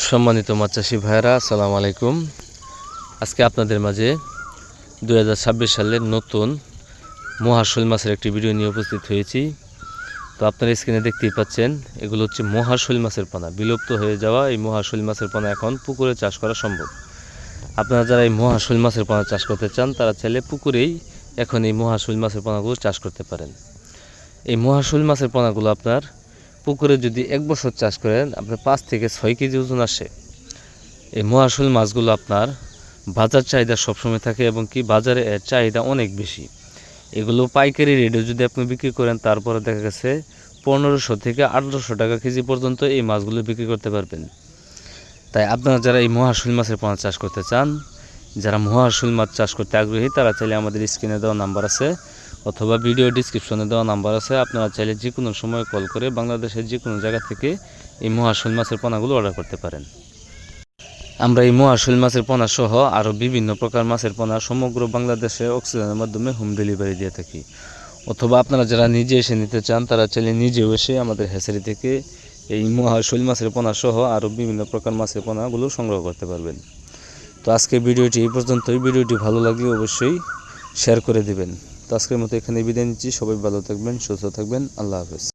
সম্মানিত মাছ চাষি ভাইরা, আসসালামু আলাইকুম। আজকে আপনাদের মাঝে 2026 সালের নতুন মহাশোল মাছের একটি ভিডিও নিয়ে উপস্থিত হয়েছি। তো আপনারা স্ক্রিনে দেখতেই পাচ্ছেন, এগুলো হচ্ছে মহাশোল মাছের পোনা। বিলুপ্ত হয়ে যাওয়া এই মহাশোল মাছের পোনা এখন পুকুরে চাষ করা সম্ভব। আপনারা যারা এই মহাশোল মাছের পোনা চাষ করতে চান, তারা চাইলে পুকুরেই এখন এই মহাশোল মাছের পোনাগুলো চাষ করতে পারেন। এই মহাশোল মাছের পোনাগুলো আপনার পুকুরে যদি 1 বছর চাষ করেন, আপনার 5 থেকে 6 কেজি ওজন আসে। এই মহাশোল মাছগুলো আপনার বাজার চাহিদা সবসময় থাকে এবং কি বাজারে এর চাহিদা অনেক বেশি। এগুলো পাইকারি রেটে যদি আপনি বিক্রি করেন, তারপরে দেখা গেছে 1500 থেকে 1800 টাকা কেজি পর্যন্ত এই মাছগুলো বিক্রি করতে পারবেন। তাই আপনারা যারা এই মহাশোল মাছের পোনা চাষ করতে চান, যারা মহাশোল মাছ চাষ করতে আগ্রহী, তারা চাইলে আমাদের স্ক্রিনে দেওয়া নাম্বার আছে অথবা ভিডিও ডিসক্রিপশনে দেওয়া নাম্বার আছে, আপনারা চাইলে যে কোনো সময় কল করে বাংলাদেশের যে কোনো জায়গা থেকে এই মহাশোল মাছের পোনাগুলো অর্ডার করতে পারেন। আমরা এই মহাশোল মাছের পোনা সহ আরও বিভিন্ন প্রকার মাছের পোনা সমগ্র বাংলাদেশে অক্সিজেনের মাধ্যমে হোম ডেলিভারি দিয়ে থাকি। অথবা আপনারা যারা নিজে এসে নিতে চান, তারা চাইলে নিজেও এসে আমাদের হ্যাচারি থেকে এই মহাশোল মাছের পোনা সহ আরও বিভিন্ন প্রকার মাছের পোনাগুলো সংগ্রহ করতে পারবেন। তো আজকের ভিডিওটি এই পর্যন্তই। ভিডিওটি ভালো লাগলে অবশ্যই শেয়ার করে দেবেন। তো আজকের মতো এখানে বিদায় নিচ্ছি। সবাই ভালো থাকবেন, সুস্থ থাকবেন। আল্লাহ হাফেজ।